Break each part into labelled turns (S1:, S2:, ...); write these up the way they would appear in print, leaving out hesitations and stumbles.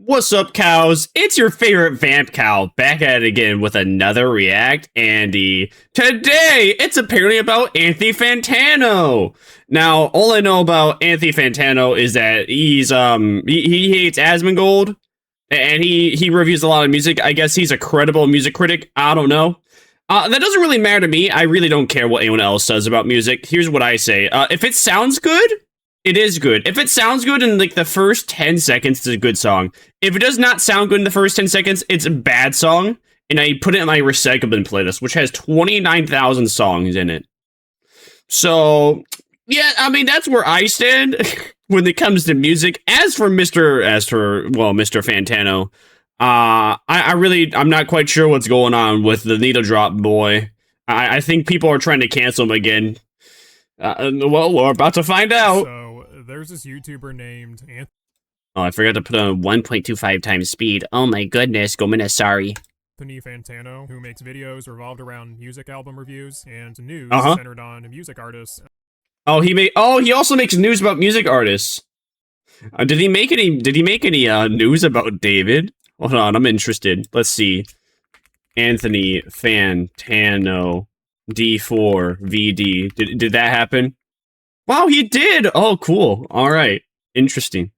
S1: What's up, cows? It's your favorite vamp cow back at it again with another React Andy. Today, it's apparently about Anthony Fantano. Now, all I know about Anthony Fantano is that he's he hates Asmongold and he reviews a lot of music. I guess he's a credible music critic. I don't know. That doesn't really matter to me. I really don't care what anyone else says about music. Here's what I say. If it sounds good, it is good. If it sounds good in like the first 10 seconds, it's a good song. If it does not sound good in the first 10 seconds, it's a bad song. And I put it in my recyclable playlist, which has 29,000 songs in it. So, yeah, I mean, that's where I stand when it comes to music. As for Mr. Fantano, I'm not quite sure what's going on with the needle drop boy. I think people are trying to cancel him again. Well, we're about to find out.
S2: So, there's this YouTuber named Anthony.
S1: Oh, I forgot to put on 1.25 times speed. Oh my goodness, Gomina, sorry.
S2: Anthony Fantano, who makes videos revolved around music album reviews and news centered on music artists.
S1: Oh, he also makes news about music artists. Did he make any news about David? Hold on, I'm interested. Let's see. Anthony Fantano D4 VD. Did that happen? Wow, he did. Oh, cool. All right. Interesting.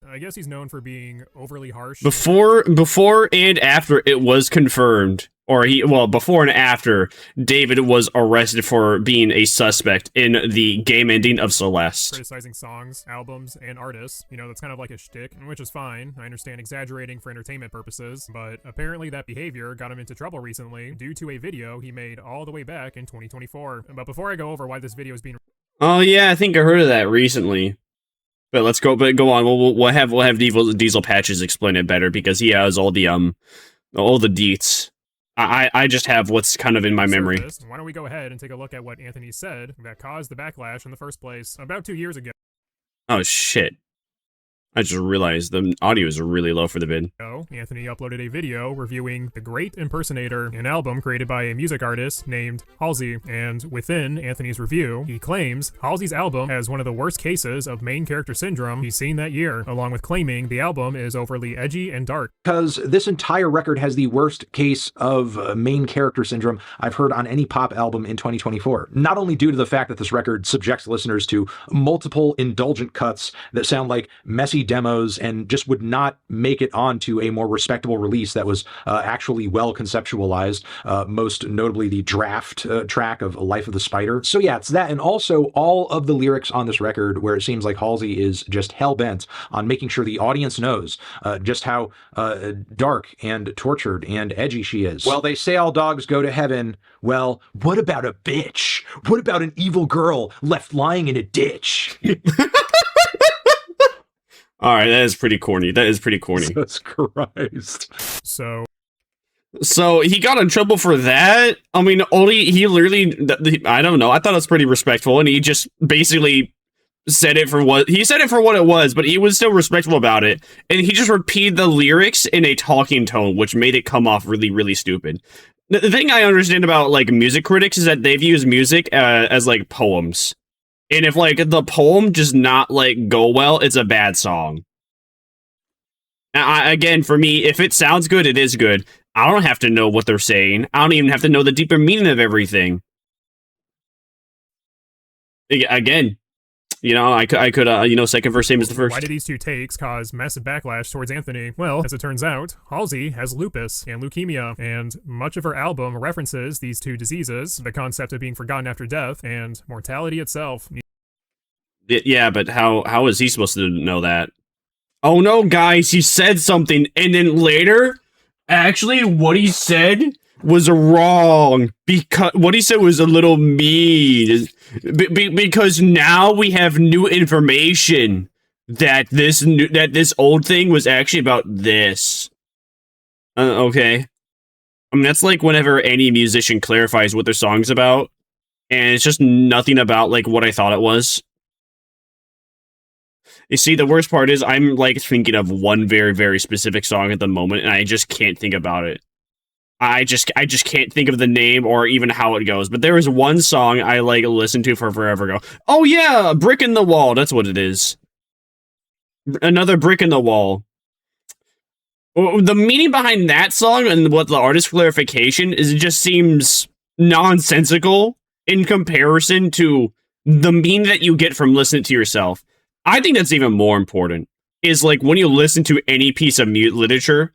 S2: I guess he's known for being overly harsh.
S1: Before and after it was confirmed, before and after, David was arrested for being a suspect in the game ending of Celeste.
S2: Criticizing songs, albums, and artists. You know, that's kind of like a shtick, which is fine. I understand exaggerating for entertainment purposes, but apparently that behavior got him into trouble recently due to a video he made all the way back in 2024. But before I go over why this video is being...
S1: Oh yeah, I think I heard of that recently. But let's go. But go on. We'll have Diesel Patches explain it better because he has all the deets. I just have what's kind of in my memory.
S2: Why don't we go ahead and take a look at what Anthony said that caused the backlash in the first place about 2 years ago.
S1: Oh shit. I just realized the audio is really low for the vid.
S2: Anthony uploaded a video reviewing The Great Impersonator, an album created by a music artist named Halsey, and within Anthony's review, he claims Halsey's album has one of the worst cases of main character syndrome he's seen that year, along with claiming the album is overly edgy and dark.
S3: Because this entire record has the worst case of main character syndrome I've heard on any pop album in 2024. Not only due to the fact that this record subjects listeners to multiple indulgent cuts that sound like messy demos and just would not make it onto a more respectable release that was actually well conceptualized, most notably the draft track of Life of the Spider. So yeah, it's that, and also all of the lyrics on this record where it seems like Halsey is just hell-bent on making sure the audience knows just how dark and tortured and edgy she is. Well, they say all dogs go to heaven. Well, what about a bitch? What about an evil girl left lying in a ditch?
S1: All right, that is pretty corny.
S3: Jesus Christ.
S1: So he got in trouble for that? I mean, he literally, I don't know. I thought it was pretty respectful, and he just basically said it for what it was, but he was still respectful about it. And he just repeated the lyrics in a talking tone, which made it come off really, really stupid. The thing I understand about, like, music critics is that they've used music as, like, poems. And if, like, the poem does not, like, go well, it's a bad song. Again, for me, if it sounds good, it is good. I don't have to know what they're saying. I don't even have to know the deeper meaning of everything. Again, you know, I could, second verse same as the first.
S2: Why did these two takes cause massive backlash towards Anthony? Well, as it turns out, Halsey has lupus and leukemia, and much of her album references these two diseases, the concept of being forgotten after death, and mortality itself.
S1: Yeah, but how is he supposed to know that? Oh no, guys, he said something, and then later, actually, what he said was wrong, because what he said was a little mean, because now we have new information that this old thing was actually about this. Okay. I mean, that's like whenever any musician clarifies what their song's about, and it's just nothing about, like, what I thought it was. You see, the worst part is I'm, like, thinking of one very, very specific song at the moment, and I just can't think about it. I just can't think of the name or even how it goes. But there is one song I, like, listened to for forever ago. Oh, yeah! Brick in the Wall. That's what it is. Another brick in the wall. Well, the meaning behind that song and what the artist's clarification is, it just seems nonsensical in comparison to the meaning that you get from listening to yourself. I think that's even more important, is like when you listen to any piece of literature,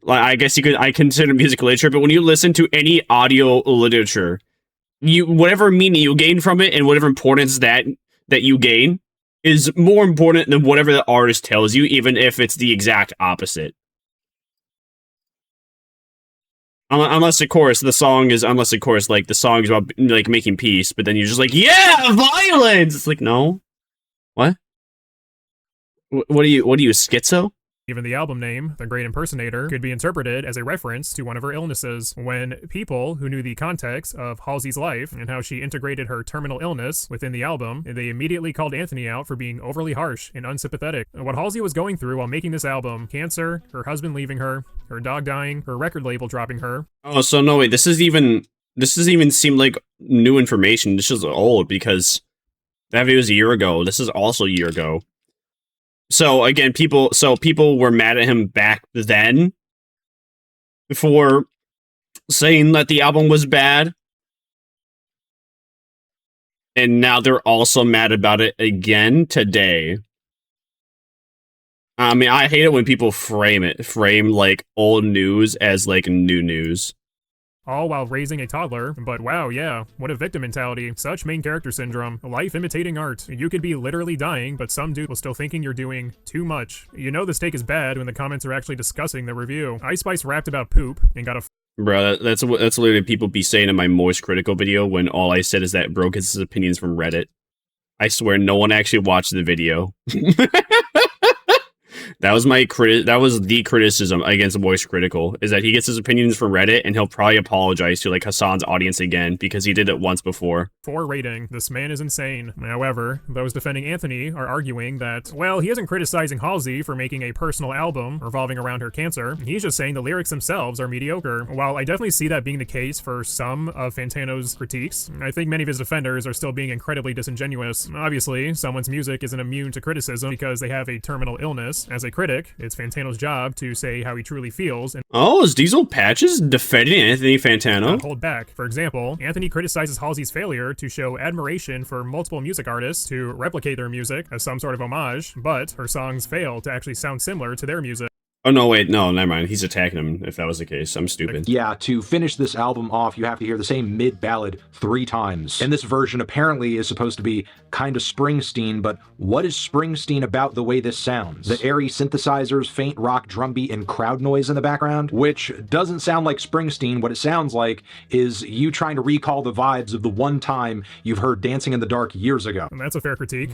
S1: like I guess I consider music literature, but when you listen to any audio literature, whatever meaning you gain from it and whatever importance that you gain is more important than whatever the artist tells you, even if it's the exact opposite. Unless, of course, the song is about like making peace, but then you're just like, yeah, violence. It's like, no, what? What are you, schizo?
S2: Even the album name, The Great Impersonator, could be interpreted as a reference to one of her illnesses. When people who knew the context of Halsey's life and how she integrated her terminal illness within the album, they immediately called Anthony out for being overly harsh and unsympathetic. What Halsey was going through while making this album, cancer, her husband leaving her dog dying, her record label dropping her.
S1: Oh, so no, wait, this doesn't even seem like new information. This is old because that video was a year ago. This is also a year ago. So again, people were mad at him back then for saying that the album was bad. And now they're also mad about it again today. I mean, I hate it when people frame like old news as like new news.
S2: All while raising a toddler, but wow, yeah, what a victim mentality. Such main character syndrome. Life imitating art. You could be literally dying, but some dude was still thinking you're doing too much. You know the steak is bad when the comments are actually discussing the review. Ice Spice rapped about poop and got a
S1: Bro, that's literally people be saying in my Moist Critical video when all I said is that bro gets his opinions from Reddit. I swear no one actually watched the video. That was the criticism against Voice Critical, is that he gets his opinions from Reddit and he'll probably apologize to like Hassan's audience again because he did it once before.
S2: 4 rating. This man is insane. However, those defending Anthony are arguing that, well, he isn't criticizing Halsey for making a personal album revolving around her cancer. He's just saying the lyrics themselves are mediocre. While I definitely see that being the case for some of Fantano's critiques, I think many of his defenders are still being incredibly disingenuous. Obviously, someone's music isn't immune to criticism because they have a terminal illness. As a critic, it's Fantano's job to say how he truly feels. And
S1: oh, is Diesel Patches defending Anthony Fantano?
S2: Hold back. For example, Anthony criticizes Halsey's failure to show admiration for multiple music artists to replicate their music as some sort of homage, but her songs fail to actually sound similar to their music.
S1: Oh, no, wait, no, never mind. He's attacking him if that was the case. I'm stupid.
S3: Yeah, to finish this album off, you have to hear the same mid-ballad 3 times. And this version apparently is supposed to be kind of Springsteen, but what is Springsteen about the way this sounds? The airy synthesizers, faint rock drum beat, and crowd noise in the background, which doesn't sound like Springsteen. What it sounds like is you trying to recall the vibes of the one time you've heard Dancing in the Dark years ago.
S2: And that's a fair critique.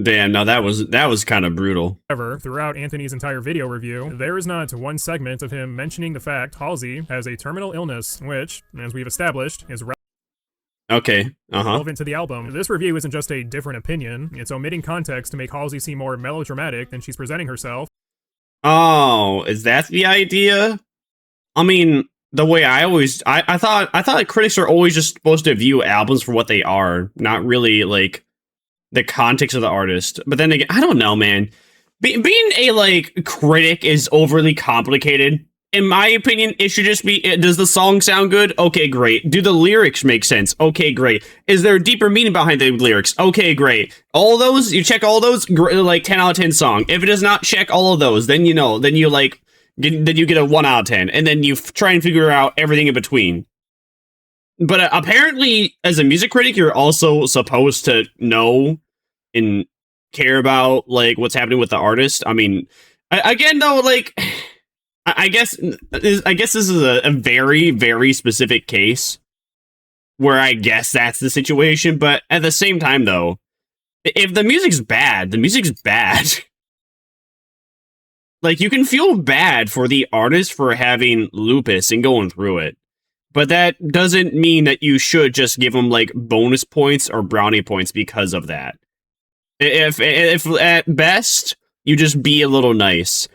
S1: Damn, now that was kind of brutal.
S2: However, throughout Anthony's entire video review, there is not one segment of him mentioning the fact Halsey has a terminal illness, which, as we've established, is relevant to the album. This review isn't just a different opinion, it's omitting context to make Halsey seem more melodramatic than she's presenting herself.
S1: Oh, is that the idea? I mean, the way I thought critics are always just supposed to view albums for what they are, not really like the context of the artist. But then again, I don't know, man. Being a like critic is overly complicated. In my opinion, it should just be, does the song sound good? Okay, great. Do the lyrics make sense? Okay, great. Is there a deeper meaning behind the lyrics? Okay, great. All those, you check all those, like 10 out of 10 song. If it does not check all of those, then you get a 1 out of 10. And then you try and figure out everything in between. But apparently, as a music critic, you're also supposed to know and care about like what's happening with the artist. I mean, again, though, like, I guess this is a very, very specific case where I guess that's the situation. But at the same time, though, if the music's bad, the music's bad. Like, you can feel bad for the artist for having lupus and going through it. But that doesn't mean that you should just give them, like, bonus points or brownie points because of that. If at best, you just be a little nice.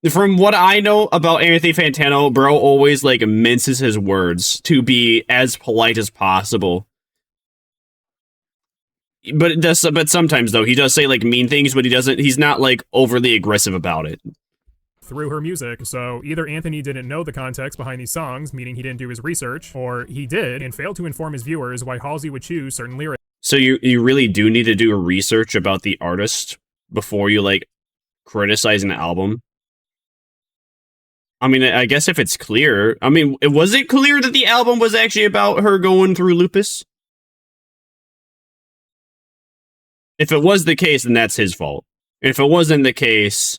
S1: From what I know about Anthony Fantano, bro always, like, minces his words to be as polite as possible. but sometimes though he does say like mean things, but he's not like overly aggressive about it.
S2: Through her music. So either Anthony didn't know the context behind these songs, meaning he didn't do his research, or he did and failed to inform his viewers why Halsey would choose certain lyrics.
S1: So you really do need to do a research about the artist before you like criticize an album. I mean, I guess if it's clear, I mean, was it clear that the album was actually about her going through lupus? If it was the case, then that's his fault. If it wasn't the case,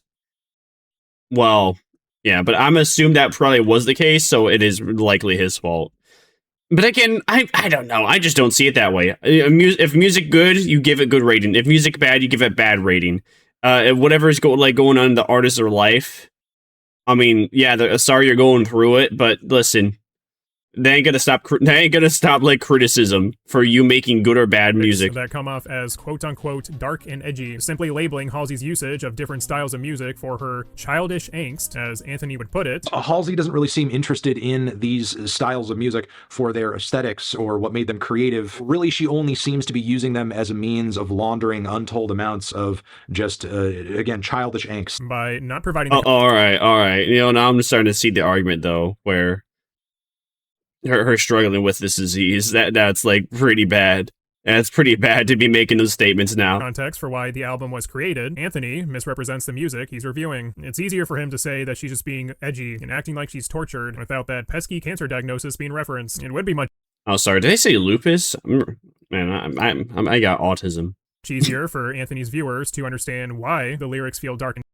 S1: well, yeah, but I'm assuming that probably was the case, so it is likely his fault. But again, I don't know. I just don't see it that way. If music good, you give it good rating. If music bad, you give it bad rating. Whatever is going on in the artist or life. I mean, yeah, sorry you're going through it, but listen, they ain't gonna stop like criticism for you making good or bad music
S2: that come off as quote-unquote dark and edgy, simply labeling Halsey's usage of different styles of music for her childish angst, as Anthony would put it.
S3: Halsey doesn't really seem interested in these styles of music for their aesthetics or what made them creative. Really, she only seems to be using them as a means of laundering untold amounts of just, again, childish angst.
S2: By not providing...
S1: all right. You know, now I'm starting to see the argument, though, where her struggling with this disease, that's like pretty bad. And it's pretty bad to be making those statements now.
S2: Context for why the album was created. Anthony misrepresents the music he's reviewing. It's easier for him to say that she's just being edgy and acting like she's tortured without that pesky cancer diagnosis being referenced. It would be much...
S1: Oh, sorry. Did I say lupus? Man, I got autism.
S2: Easier for Anthony's viewers to understand why the lyrics feel dark and...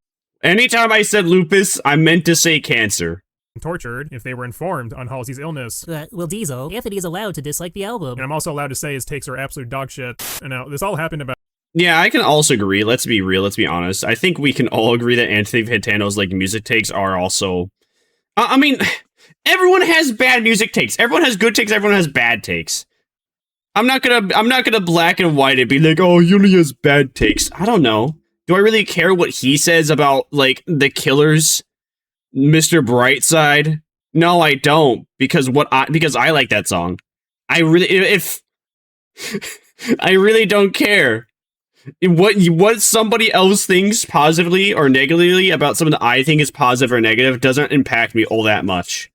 S1: Anytime I said lupus, I meant to say cancer.
S2: Tortured if they were informed on Halsey's illness.
S4: Well, Diesel, Anthony is allowed to dislike the album.
S2: And I'm also allowed to say his takes are absolute dog shit. And now, this all happened about...
S1: Yeah, I can also agree. Let's be real, let's be honest. I think we can all agree that Anthony Fantano's like music takes are also... I mean, everyone has bad music takes. Everyone has good takes, everyone has bad takes. I'm not gonna black and white it, be like, oh, he only has bad takes. I don't know. Do I really care what he says about, like, The Killers? Mr. Brightside? No, I don't, because I like that song. I really don't care what somebody else thinks positively or negatively about something that I think is positive or negative doesn't impact me all that much.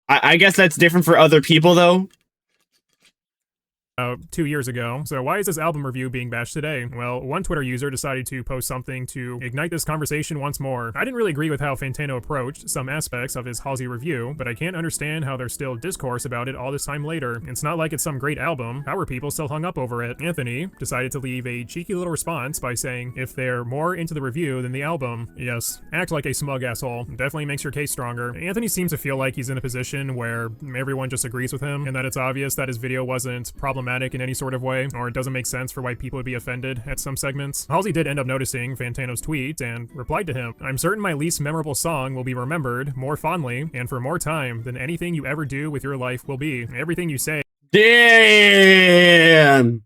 S1: I guess that's different for other people though.
S2: 2 years ago. So why is this album review being bashed today? Well, one Twitter user decided to post something to ignite this conversation once more. I didn't really agree with how Fantano approached some aspects of his Halsey review, but I can't understand how there's still discourse about it all this time later. It's not like it's some great album. How are people still hung up over it? Anthony decided to leave a cheeky little response by saying, if they're more into the review than the album, yes, act like a smug asshole. Definitely makes your case stronger. Anthony seems to feel like he's in a position where everyone just agrees with him, and that it's obvious that his video wasn't problematic in any sort of way, or it doesn't make sense for why people would be offended at some segments. Halsey did end up noticing Fantano's tweet and replied to him, I'm certain my least memorable song will be remembered more fondly and for more time than anything you ever do with your life will be. Everything you say...
S1: Damn!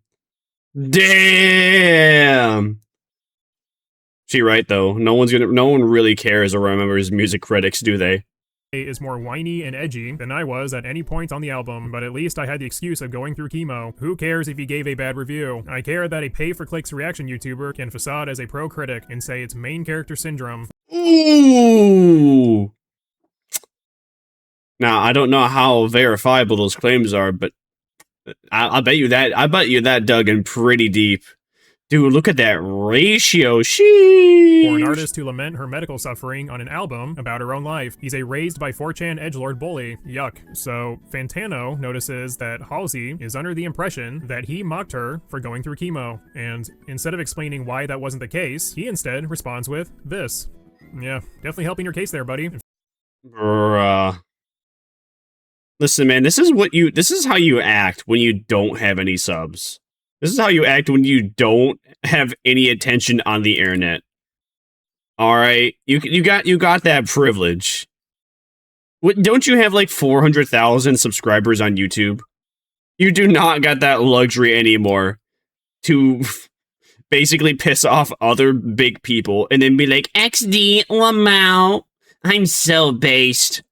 S1: She right though. No one really cares or remembers music critics, do they?
S2: Is more whiny and edgy than I was at any point on the album, but at least I had the excuse of going through chemo. Who cares if he gave a bad review? I care that a pay-for-clicks reaction YouTuber can facade as a pro-critic and say it's main character syndrome.
S1: Ooh! Now, I don't know how verifiable those claims are, but I bet you that dug in pretty deep. Dude, look at that ratio. Sheesh.
S2: For an artist to lament her medical suffering on an album about her own life, he's a raised by 4chan edgelord bully. Yuck. So, Fantano notices that Halsey is under the impression that he mocked her for going through chemo, and instead of explaining why that wasn't the case, he instead responds with this. Yeah, definitely helping your case there, buddy.
S1: Bruh. Listen, man, this is how you act when you don't have any subs. This is how you act when you don't have any attention on the internet. All right, you got that privilege. What, don't you have like 400,000 subscribers on YouTube? You do not got that luxury anymore to basically piss off other big people and then be like, XD, Lamau, I'm so based.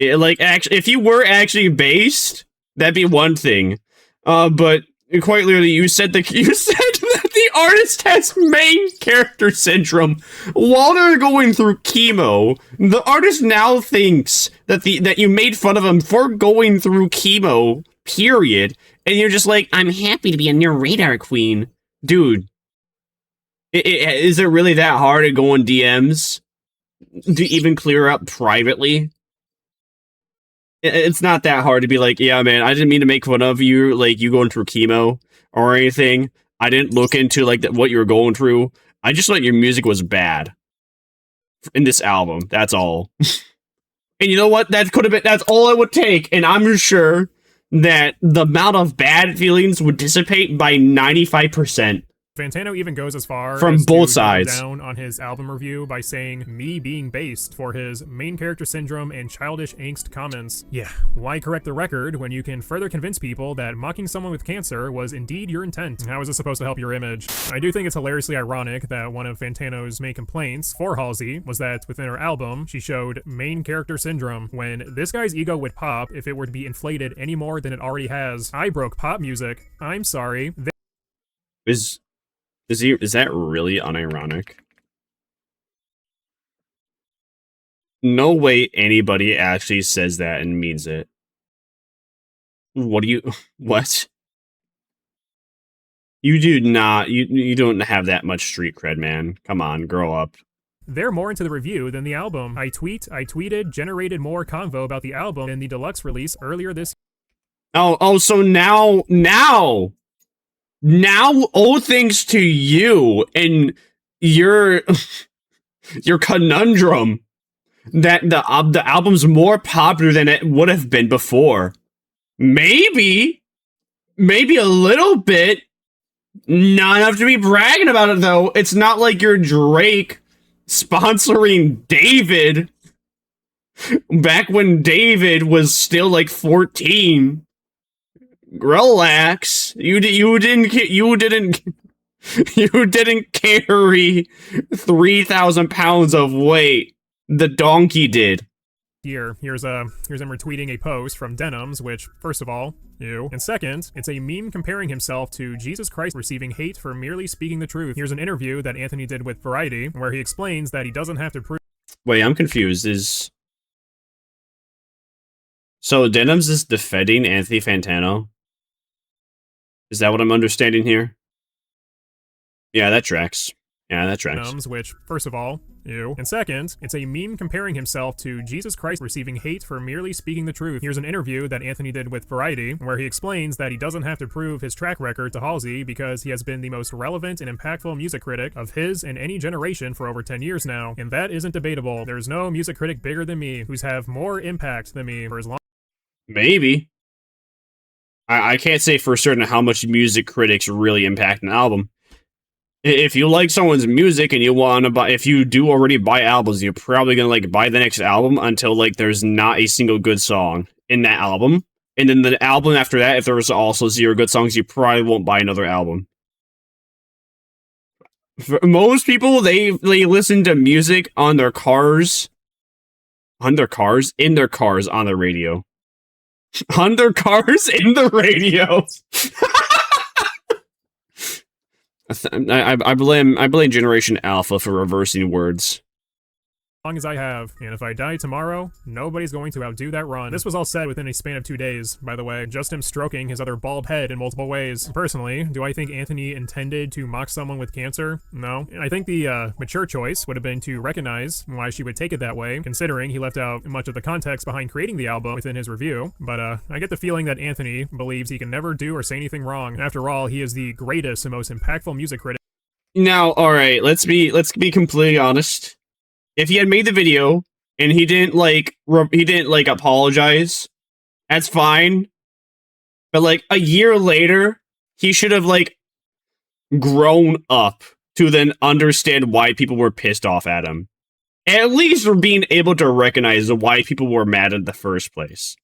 S1: Like, actually, if you were actually based, that'd be one thing. But quite literally, you said that the artist has main character syndrome while they're going through chemo. The artist now thinks that that you made fun of him for going through chemo, period. And you're just like, I'm happy to be a near radar queen. Dude, is it really that hard to go in DMs to even clear up privately? It's not that hard to be like, yeah, man, I didn't mean to make fun of you, like, you going through chemo or anything. I didn't look into, like, what you were going through. I just thought your music was bad in this album. That's all. And you know what? That's all it would take. And I'm sure that the amount of bad feelings would dissipate by 95%.
S2: Fantano even goes as far
S1: from
S2: as
S1: both
S2: to
S1: sides
S2: down on his album review by saying me being based for his main character syndrome and childish angst comments. Yeah, why correct the record when you can further convince people that mocking someone with cancer was indeed your intent? How is this supposed to help your image? I do think it's hilariously ironic that one of Fantano's main complaints for Halsey was that within her album, she showed main character syndrome when this guy's ego would pop if it were to be inflated any more than it already has. I broke pop music. I'm sorry.
S1: Is that really unironic? No way anybody actually says that and means it. What? You do not, you don't have that much street cred, man. Come on, grow up.
S2: They're more into the review than the album. I tweeted, generated more convo about the album in the deluxe release earlier this
S1: year. Oh, so now, all thanks to you and your conundrum that the album's more popular than it would have been before. Maybe a little bit. Not enough to be bragging about it, though. It's not like you're Drake sponsoring David back when David was still like 14. Relax. You didn't carry 3,000 pounds of weight. The donkey did.
S2: Here's him retweeting a post from Denims, which, first of all, ew. And second, it's a meme comparing himself to Jesus Christ receiving hate for merely speaking the truth. Here's an interview that Anthony did with Variety, where he explains that he doesn't have to prove—
S1: Wait, I'm confused. So Denims is defending Anthony Fantano? Is that what I'm understanding here? Yeah, that tracks.
S2: Which, first of all, ew. And second, it's a meme comparing himself to Jesus Christ receiving hate for merely speaking the truth. Here's an interview that Anthony did with Variety, where he explains that he doesn't have to prove his track record to Halsey because he has been the most relevant and impactful music critic of his and any generation for over 10 years now. And that isn't debatable. There's no music critic bigger than me who's have more impact than me for as long—
S1: Maybe. I can't say for certain how much music critics really impact an album. If you like someone's music and you want to buy, if you do already buy albums, you're probably going to like buy the next album until like there's not a single good song in that album. And then the album after that, if there was also 0 good songs, you probably won't buy another album. For most people, they listen to music on their cars. In their cars, on the radio. On their cars, in the radio. I blame Generation Alpha for reversing words.
S2: Long as I have, and if I die tomorrow, nobody's going to outdo that run. This was all said within a span of 2 days, by the way, just him stroking his other bald head in multiple ways. Personally, do I think Anthony intended to mock someone with cancer? No. I think the mature choice would have been to recognize why she would take it that way, considering he left out much of the context behind creating the album within his review. But I get the feeling that Anthony believes he can never do or say anything wrong. After all, he is the greatest and most impactful music critic.
S1: Now, all right, let's be completely honest. If he had made the video and he didn't apologize, that's fine. But like a year later, he should have like grown up to then understand why people were pissed off at him. At least for being able to recognize why people were mad in the first place.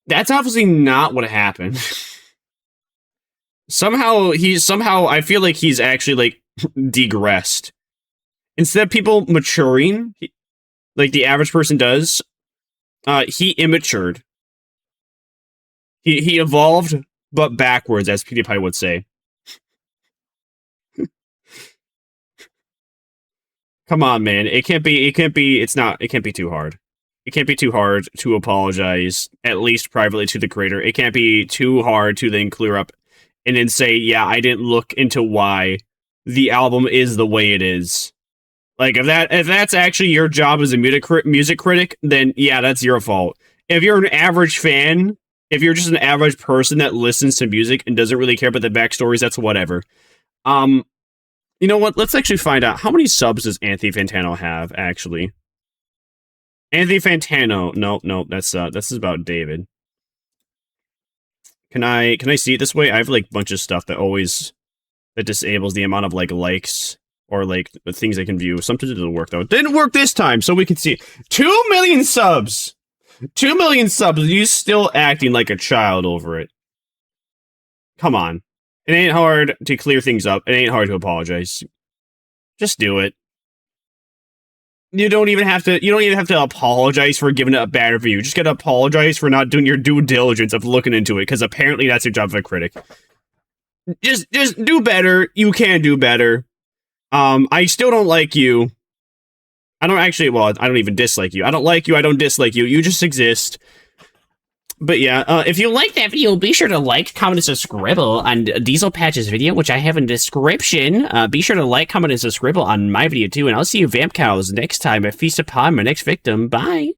S1: That's obviously not what happened. Somehow I feel like he's actually like digressed. Instead of people maturing, like the average person does, he immatured. He evolved but backwards, as PewDiePie would say. Come on, man. It can't be too hard. It can't be too hard to apologize, at least privately to the creator. It can't be too hard to then clear up and then say, yeah, I didn't look into why the album is the way it is. Like, if that's actually your job as a music critic, then yeah, that's your fault. If you're an average fan, if you're just an average person that listens to music and doesn't really care about the backstories, that's whatever. You know what? Let's actually find out how many subs does Anthony Fantano have, actually. Anthony Fantano. No, this is about David. Can I see it this way? I have like a bunch of stuff that disables the amount of like likes or like the things I can view. Sometimes it doesn't work though. It didn't work this time, so we can see 2 million subs. 2 million subs. You still acting like a child over it. Come on. It ain't hard to clear things up. It ain't hard to apologize. Just do it. You don't even have to apologize for giving it a bad review. You just gotta apologize for not doing your due diligence of looking into it, because apparently that's your job as a critic. Just do better. You can do better. I still don't like you. I don't even dislike you. I don't like you. I don't dislike you. You just exist. But yeah, if you like that video, be sure to like, comment, and subscribe on Diesel Patch's video, which I have in the description. Be sure to like, comment, and subscribe on my video too, and I'll see you Vamp Cows next time. I feast upon my next victim. Bye!